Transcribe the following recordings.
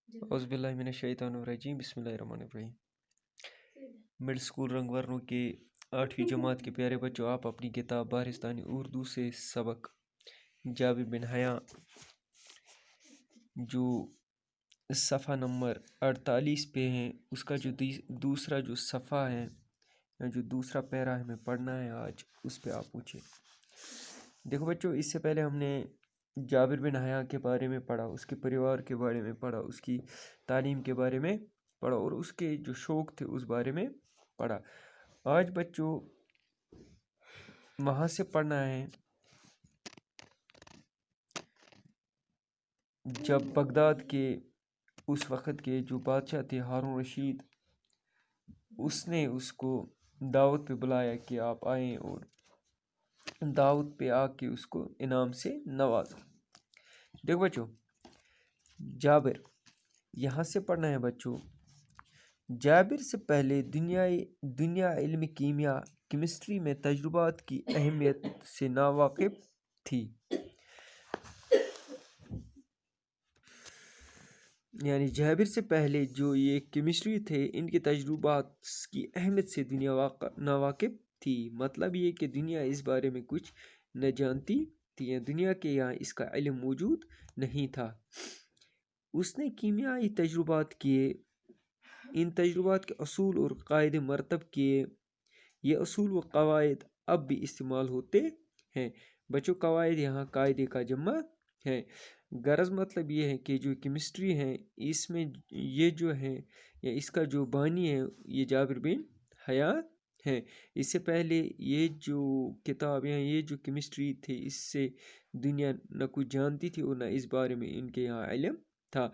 اعوذ باللہ من الشیطان الرجیم، بسم اللہ الرحمن الرحیم۔ مڈل اسکول رنگ ورنوں کے 8ویں جماعت کے پیارے بچوں، آپ اپنی کتاب بارستانی اردو سے سبق جابر بن حیاں جو صفحہ نمبر 48 پہ ہیں، اس کا جو دوسرا جو صفحہ ہے یا جو دوسرا پیرا ہمیں پڑھنا ہے آج، اس پہ آپ پوچھیں۔ دیکھو بچوں، اس سے پہلے ہم نے جابر بن حیاں کے بارے میں پڑھا، اس کے پریوار کے بارے میں پڑھا، اس کی تعلیم کے بارے میں پڑھا اور اس کے جو شوق تھے اس بارے میں پڑھا۔ آج بچوں وہاں سے پڑھنا ہے جب بغداد کے اس وقت کے جو بادشاہ تھے ہارون رشید، اس نے اس کو دعوت پہ بلایا کہ آپ آئیں، اور دعوت پہ آ کے اس کو انعام سے نوازا۔ دیکھو بچوں، جابر یہاں سے پڑھنا ہے بچوں۔ جابر سے پہلے دنیا علم کیمیا کیمسٹری میں تجربات کی اہمیت سے ناواقف تھی۔ یعنی جابر سے پہلے جو یہ کیمسٹری تھے، ان کے تجربات کی اہمیت سے دنیا ناواقف تھی۔ مطلب یہ کہ دنیا اس بارے میں کچھ نہ جانتی تھی، یا دنیا کے یہاں اس کا علم موجود نہیں تھا۔ اس نے کیمیائی تجربات کیے، ان تجربات کے اصول اور قاعدے مرتب کیے۔ یہ اصول و قواعد اب بھی استعمال ہوتے ہیں۔ بچوں، قواعد یہاں قاعدے کا جمع ہے۔ غرض مطلب یہ ہے کہ جو کیمسٹری ہے، اس میں یہ جو ہے یا اس کا جو بانی ہے، یہ جابر بن حیاں ہے۔ اس سے پہلے یہ جو کتاب یا یہ جو کیمسٹری تھی، اس سے دنیا نہ کچھ جانتی تھی اور نہ اس بارے میں ان کے یہاں علم تھا۔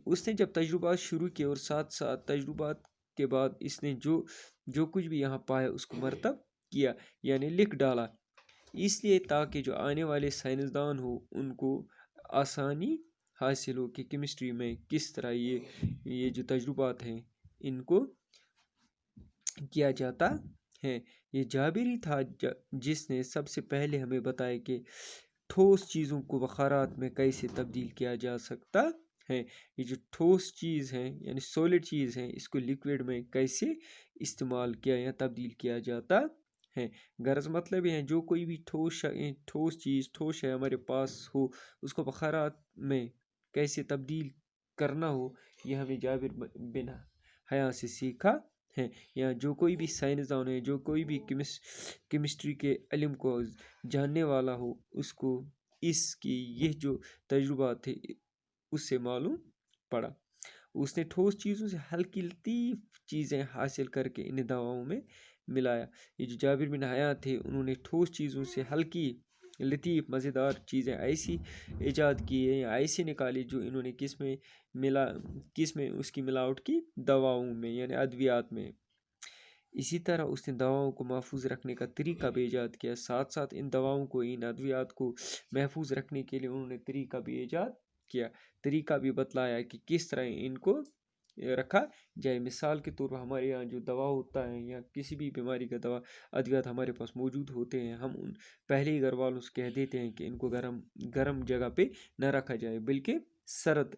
اس نے جب تجربات شروع کیے اور ساتھ ساتھ تجربات کے بعد اس نے جو کچھ بھی یہاں پایا اس کو مرتب کیا، یعنی لکھ ڈالا، اس لیے تاکہ جو آنے والے سائنسدان ہو ان کو آسانی حاصل ہو کہ کیمسٹری میں کس طرح یہ جو تجربات ہیں ان کو کیا جاتا ہے۔ یہ جابر ہی تھا جس نے سب سے پہلے ہمیں بتایا کہ ٹھوس چیزوں کو بخارات میں کیسے تبدیل کیا جا سکتا ہے۔ یہ جو ٹھوس چیز ہے یعنی سولڈ چیز ہے، اس کو لیکوڈ میں کیسے استعمال کیا یا تبدیل کیا جاتا ہے۔ غرض مطلب یہ ہے جو کوئی بھی ٹھوس چیز ٹھوس ہے ہمارے پاس ہو، اس کو بخارات میں کیسے تبدیل کرنا ہو، یہ ہمیں جابر بن حیاں سے سیکھا ہے۔ یا جو کوئی بھی سائنسدان ہے، جو کوئی بھی کیمسٹری کے علم کو جاننے والا ہو، اس کو اس کی یہ جو تجربات تھے اس سے معلوم پڑا۔ اس نے ٹھوس چیزوں سے ہلکی لطیف چیزیں حاصل کر کے انہیں دواؤں میں ملایا۔ یہ جو جابر بن حیاں تھے، انہوں نے ٹھوس چیزوں سے ہلکی لطیف مزیدار چیزیں ایسی ایجاد کی یا ایسی نکالی جو انہوں نے کس میں اس کی ملاوٹ کی، دواؤں میں یعنی ادویات میں۔ اسی طرح اس نے دواؤں کو محفوظ رکھنے کا طریقہ بھی ایجاد کیا۔ ساتھ ساتھ ان دواؤں کو، ان ادویات کو محفوظ رکھنے کے لیے انہوں نے طریقہ بھی ایجاد کیا، طریقہ بھی بتلایا کہ کس طرح ان کو رکھا جائے۔ مثال کے طور پر ہمارے یہاں جو دوا ہوتا ہے یا کسی بھی بیماری کا دوا ادویات ہمارے پاس موجود ہوتے ہیں، ہم ان پہلے ہی گھر والوں سے کہہ دیتے ہیں کہ ان کو گرم جگہ پہ نہ رکھا جائے، بلکہ سرد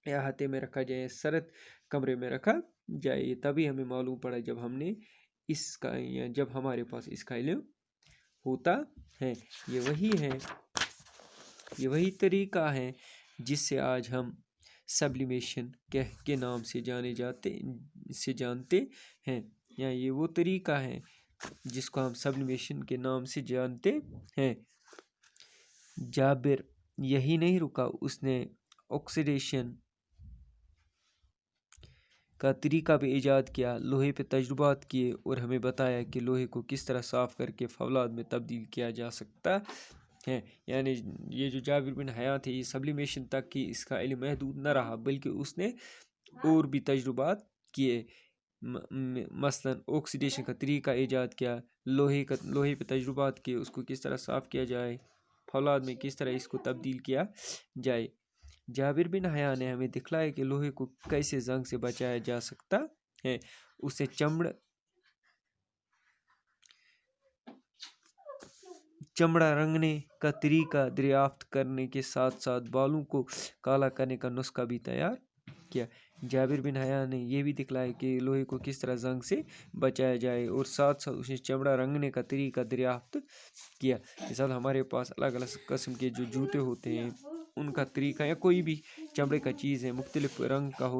احاطے میں رکھا جائے، سرد کمرے میں رکھا جائے۔ تبھی ہمیں معلوم پڑا جب ہم نے اس کا یا جب ہمارے پاس اس کا علم ہوتا ہے۔ یہ وہی طریقہ ہے جس سے آج ہم سبلیمیشن کے نام سے جانتے ہیں، یا یہ وہ طریقہ ہے جس کو ہم سبلیمیشن کے نام سے جانتے ہیں۔ جابر یہی نہیں رکا، اس نے آکسیڈیشن کا طریقہ بھی ایجاد کیا، لوہے پہ تجربات کیے اور ہمیں بتایا کہ لوہے کو کس طرح صاف کر کے فولاد میں تبدیل کیا جا سکتا ہے۔ یعنی یہ جو جابر بن حیاں تھے، یہ سبلیمیشن تک کی اس کا علم محدود نہ رہا، بلکہ اس نے اور بھی تجربات کیے۔ مثلا آکسیڈیشن کا طریقہ ایجاد کیا، لوہے پہ تجربات کیے، اس کو کس طرح صاف کیا جائے، فولاد میں کس طرح اس کو تبدیل کیا جائے۔ جابر بن حیاں نے ہمیں دکھلایا کہ لوہے کو کیسے زنگ سے بچایا جا سکتا ہے۔ اسے چمڑا رنگنے کا طریقہ دریافت کرنے کے ساتھ ساتھ بالوں کو کالا کرنے کا نسخہ بھی تیار کیا۔ جابر بن حیاء نے یہ بھی دکھلایا کہ لوہے کو کس طرح زنگ سے بچایا جائے، اور ساتھ ساتھ اس نے چمڑا رنگنے کا طریقہ دریافت کیا۔ مثال ہمارے پاس الگ الگ قسم کے جو جوتے ہوتے ہیں ان کا طریقہ، یا کوئی بھی چمڑے کا چیز ہے مختلف رنگ کا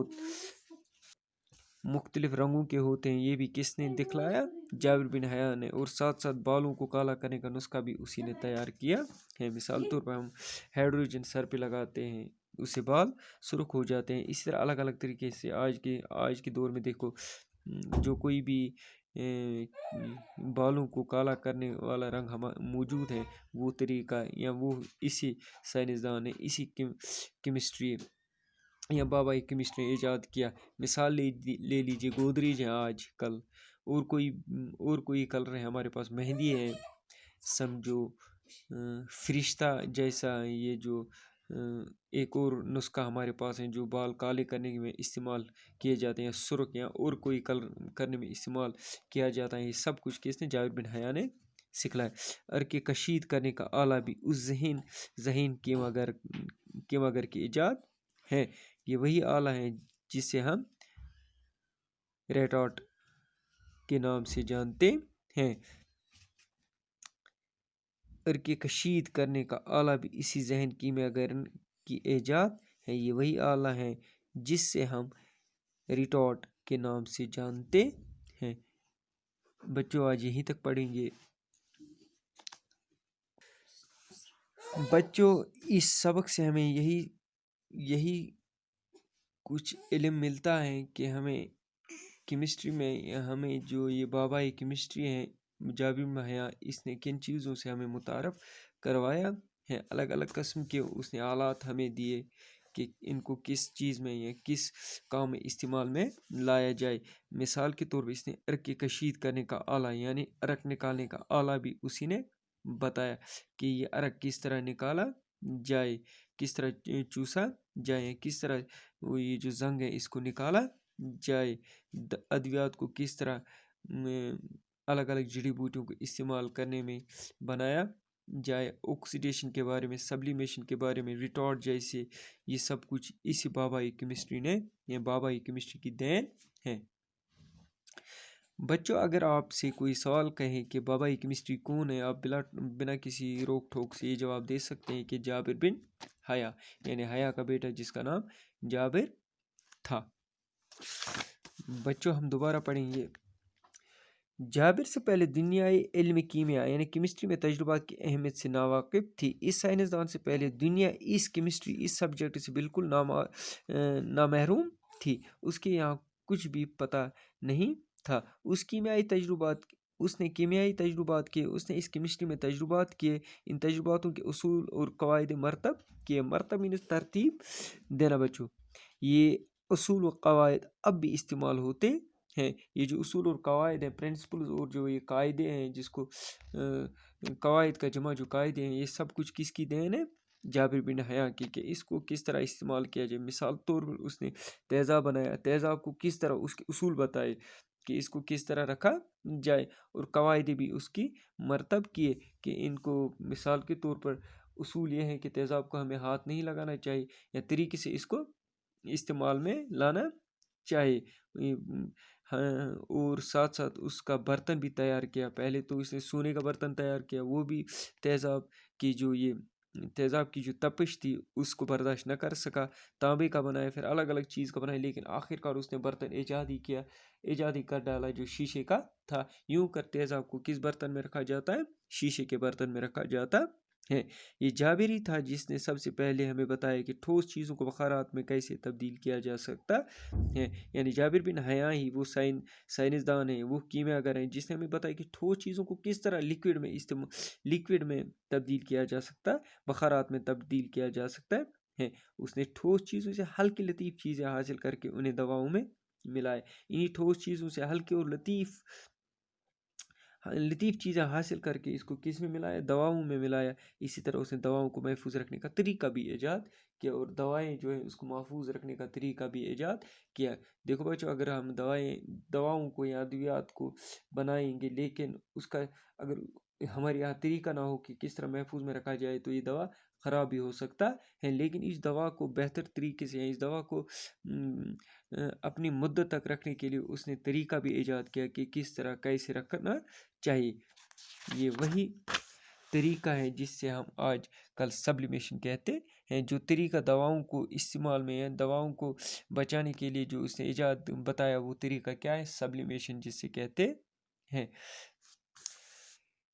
مختلف رنگوں کے ہوتے ہیں، یہ بھی کس نے دکھلایا؟ جابر بن حیاء نے۔ اور ساتھ ساتھ بالوں کو کالا کرنے کا نسخہ بھی اسی نے تیار کیا ہے۔ مثال طور پر ہم ہائیڈروجن سر پہ لگاتے ہیں، اس سے بال سرخ ہو جاتے ہیں۔ اسی طرح الگ الگ طریقے سے آج کے دور میں دیکھو، جو کوئی بھی بالوں کو کالا کرنے والا رنگ موجود ہے، وہ طریقہ یا وہ اسی سائنسدان نے اسی کیمسٹری یا بابائی کیمسٹری ایجاد کیا۔ مثال لے لیجیے گودریج ہے آج کل، اور کوئی کلر ہے ہمارے پاس، مہندی ہے، سمجھو فرشتہ جیسا یہ جو ایک اور نسخہ ہمارے پاس ہے جو بال کالے کرنے میں استعمال کیے جاتے ہیں، سرخ یا اور کوئی کلر کرنے میں استعمال کیا جاتا ہے۔ یہ سب کچھ کس نے؟ جابر بن حیاء نے سکھلایا۔ عرق کشید کرنے کا آلہ بھی اس ذہین کیماگر کی ایجاد ہے۔ یہ وہی آلہ ہے جسے ہم ریٹارٹ کے نام سے جانتے ہیں۔ عرق کشید کرنے کا آلہ بھی اسی ذہین کیمیاگر کی ایجاد ہے۔ یہ وہی آلہ ہے جس سے ہم ریٹارٹ کے نام سے جانتے ہیں۔ بچوں آج یہیں تک پڑھیں گے۔ بچوں اس سبق سے ہمیں یہی کچھ علم ملتا ہے کہ ہمیں کیمسٹری میں ہمیں جو یہ بابائی کیمسٹری ہے جابر بن حیاء، اس نے کن چیزوں سے ہمیں متعارف کروایا ہے۔ الگ الگ قسم کے اس نے آلات ہمیں دیے کہ ان کو کس چیز میں یا کس کام میں استعمال میں لایا جائے۔ مثال کے طور پر اس نے عرق کشید کرنے کا آلہ یعنی عرق نکالنے کا آلہ بھی اسی نے بتایا کہ یہ عرق کس طرح نکالا جائے، کس طرح چوسا جائے، کس طرح یہ جو زنگ ہے اس کو نکالا جائے، ادویات کو کس طرح الگ الگ جڑی بوٹیوں کو استعمال کرنے میں بنایا جائے، آکسیڈیشن کے بارے میں، سبلیمیشن کے بارے میں، ریٹارڈ جیسے، یہ سب کچھ اسی بابائی کیمسٹری نے یا بابائی کیمسٹری کی دین ہے۔ بچوں اگر آپ سے کوئی سوال کہے کہ بابائی کیمسٹری کون ہے، آپ بنا کسی روک ٹھوک سے یہ جواب دے سکتے ہیں کہ جابر بن حیاء، یعنی حیاء کا بیٹا جس کا نام جابر تھا۔ بچوں ہم دوبارہ پڑھیں گے۔ جابر سے پہلے دنیائے علم کیمیا یعنی کیمسٹری میں تجربات کی اہمیت سے ناواقف تھی۔ اس سائنسدان سے پہلے دنیا اس کیمسٹری اس سبجیکٹ سے بالکل نامحروم تھی۔ اس کے یہاں کچھ بھی پتہ نہیں تھا۔ اس نے کیمیائی تجربات کیے، اس نے اس کیمسٹری میں تجربات کیے، ان تجرباتوں کے اصول اور قواعد مرتب کیے۔ مرتب مینس ترتیب دینا بچوں۔ یہ اصول و قواعد اب بھی استعمال ہوتے ہیں۔ یہ جو اصول اور قواعد ہیں، پرنسپلز اور جو یہ قاعدے ہیں، جس کو قواعد کا جمع جو قاعدے ہیں، یہ سب کچھ کس کی دین ہے؟ جابر بن حیاء کی، کہ اس کو کس طرح استعمال کیا جائے۔ مثال طور پر اس نے تیزاب بنایا، تیزاب کو کس طرح، اس کے اصول بتائے کہ اس کو کس طرح رکھا جائے، اور قواعد بھی اس کی مرتب کیے کہ ان کو، مثال کے طور پر اصول یہ ہے کہ تیزاب کو ہمیں ہاتھ نہیں لگانا چاہیے، یا طریقے سے اس کو استعمال میں لانا چاہیے۔ اور ساتھ ساتھ اس کا برتن بھی تیار کیا۔ پہلے تو اس نے سونے کا برتن تیار کیا، وہ بھی تیزاب کی جو تپش تھی اس کو برداشت نہ کر سکا، تانبے کا بنایا، پھر الگ الگ چیز کا بنایا، لیکن آخر کار اس نے برتن ایجاد ہی کر ڈالا جو شیشے کا تھا۔ یوں کر تیزاب کو کس برتن میں رکھا جاتا ہے؟ شیشے کے برتن میں رکھا جاتا ہے۔ یہ جابر ہی تھا جس نے سب سے پہلے ہمیں بتایا کہ ٹھوس چیزوں کو بخارات میں کیسے تبدیل کیا جا سکتا ہے۔ یعنی جابر بن حیاء ہی وہ سائنسدان ہیں، وہ کیمیاگر ہیں جس نے ہمیں بتایا کہ ٹھوس چیزوں کو کس طرح لکوڈ میں تبدیل کیا جا سکتا ہے، بخارات میں تبدیل کیا جا سکتا ہے۔ اس نے ٹھوس چیزوں سے ہلکی لطیف چیزیں حاصل کر کے انہیں دواؤں میں ملائے۔ انہی ٹھوس چیزوں سے ہلکی اور لطیف چیزیں حاصل کر کے اس کو کس میں ملایا؟ دواؤں میں ملایا۔ اسی طرح اس نے دواؤں کو محفوظ رکھنے کا طریقہ بھی ایجاد کیا، اور دوائیں جو ہیں اس کو محفوظ رکھنے کا طریقہ بھی ایجاد کیا۔ دیکھو بچوں، اگر ہم دواؤں کو یا ادویات کو بنائیں گے، لیکن اس کا اگر ہمارے یہاں طریقہ نہ ہو کہ کس طرح محفوظ میں رکھا جائے تو یہ دوا خراب بھی ہو سکتا ہے، لیکن اس دوا کو بہتر طریقے سے، اس دوا کو اپنی مدت تک رکھنے کے لیے اس نے طریقہ بھی ایجاد کیا کہ کس طرح کیسے رکھنا چاہیے۔ یہ وہی طریقہ ہے جس سے ہم آج کل سبلیمیشن کہتے ہیں۔ جو طریقہ دواؤں کو استعمال میں ہے، دواؤں کو بچانے کے لیے جو اس نے ایجاد بتایا، وہ طریقہ کیا ہے؟ سبلیمیشن جس سے کہتے ہیں۔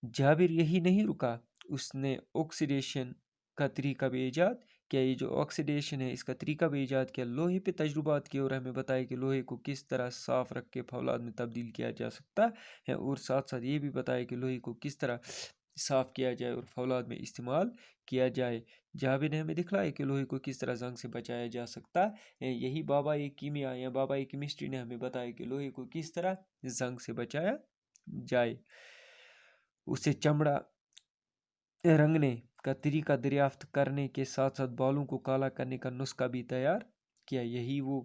جابر یہی نہیں رکا، اس نے آکسیڈیشن کا طریقہ بھی ایجاد کیا۔ یہ جو آکسیڈیشن ہے اس کا طریقہ بھی ایجاد کیا، لوہے پہ تجربات کیے اور ہمیں بتایا کہ لوہے کو کس طرح صاف رکھ کے فولاد میں تبدیل کیا جا سکتا ہے، اور ساتھ ساتھ یہ بھی بتایا کہ لوہے کو کس طرح صاف کیا جائے اور فولاد میں استعمال کیا جائے۔ جابر نے ہمیں دکھلایا کہ لوہے کو کس طرح زنگ سے بچایا جا سکتا ہے۔ یہی بابا کیمیا یا بابا کیمسٹری نے ہمیں بتایا کہ لوہے کو کس طرح زنگ سے بچایا جائے۔ اسے چمڑا رنگنے کا طریقہ دریافت کرنے کے ساتھ ساتھ بالوں کو کالا کرنے کا نسخہ بھی تیار کیا۔ یہی وہ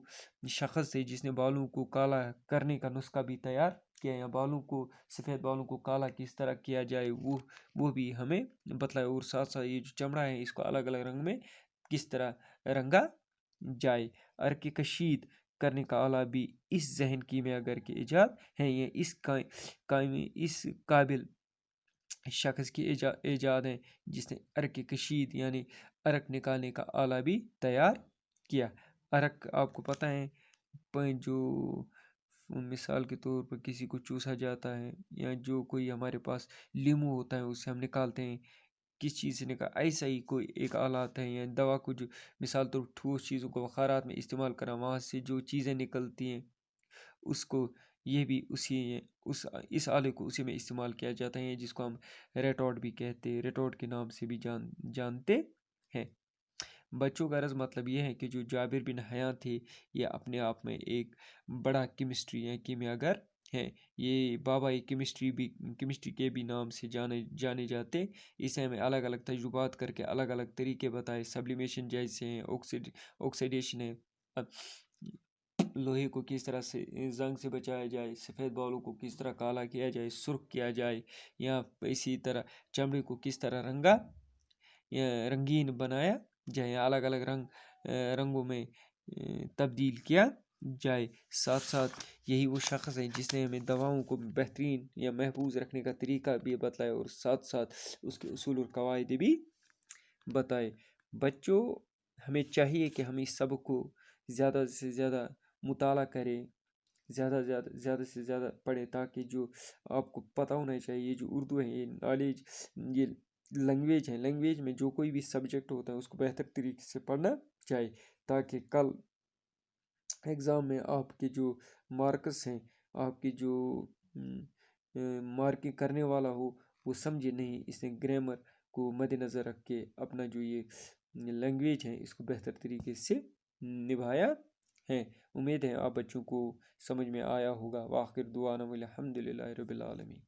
شخص ہے جس نے بالوں کو کالا کرنے کا نسخہ بھی تیار کیا، یا بالوں کو، سفید بالوں کو کالا کس طرح کیا جائے وہ بھی ہمیں بتلایا، اور ساتھ ساتھ یہ جو چمڑا ہے اس کو الگ الگ رنگ میں کس طرح رنگا جائے۔ عرق کشید کرنے کا آلہ بھی اس ذہن کیمیاگر کے ایجاد ہیں۔ یہ اس قابل شخص کی ایجاد ہے جس نے عرق کشید یعنی عرق نکالنے کا آلہ بھی تیار کیا۔ عرق آپ کو پتہ ہے، جو مثال کے طور پر کسی کو چوسا جاتا ہے، یا جو کوئی ہمارے پاس لیمو ہوتا ہے اس سے ہم نکالتے ہیں، کس چیز سے نکال، ایسا ہی کوئی ایک آلات ہے، یا دوا کو جو مثال طور ٹھوس چیزوں کو بخارات میں استعمال کرا، وہاں سے جو چیزیں نکلتی ہیں اس کو، یہ بھی اس آلے کو اسی میں استعمال کیا جاتا ہے، جس کو ہم ریٹارڈ بھی کہتے ہیں، ریٹارڈ کے نام سے بھی جانتے ہیں۔ بچوں کا غرض مطلب یہ ہے کہ جو جابر بن حیاں تھے یہ اپنے آپ میں ایک بڑا کیمسٹری ہے، کیمیاگر ہے۔ یہ بابا کیمسٹری کے بھی نام سے جانے جاتے۔ اسے ہمیں الگ الگ تجربات کر کے الگ الگ طریقے بتائے، سبلیمیشن جیسے ہیں، آکسیڈیشن ہے، لوہے کو کس طرح سے زنگ سے بچایا جائے، سفید بالوں کو کس طرح کالا کیا جائے، سرخ کیا جائے، یا اسی طرح چمڑے کو کس طرح رنگین بنایا جائے، یا الگ الگ رنگوں میں تبدیل کیا جائے۔ ساتھ ساتھ یہی وہ شخص ہے جس نے ہمیں دواؤں کو بہترین یا محفوظ رکھنے کا طریقہ بھی بتلایا، اور ساتھ ساتھ اس کے اصول اور قواعد بھی بتائے۔ بچوں، ہمیں چاہیے کہ ہم اس سبق کو زیادہ سے زیادہ مطالعہ کریں، زیادہ سے زیادہ پڑھیں، تاکہ جو آپ کو پتہ ہونا چاہیے، جو اردو ہے یہ نالج، یہ لینگویج ہے، لینگویج میں جو کوئی بھی سبجیکٹ ہوتا ہے اس کو بہتر طریقے سے پڑھنا چاہیے، تاکہ کل ایگزام میں آپ کے جو مارکس ہیں، آپ کی جو مارکنگ کرنے والا ہو وہ سمجھے نہیں، اس نے گرامر کو مد نظر رکھ کے اپنا جو یہ لینگویج ہے اس کو بہتر طریقے سے نبھایا ہے۔ امید ہے آپ بچوں کو سمجھ میں آیا ہوگا۔ وآخر دعوانا الحمدللہ رب العالمین۔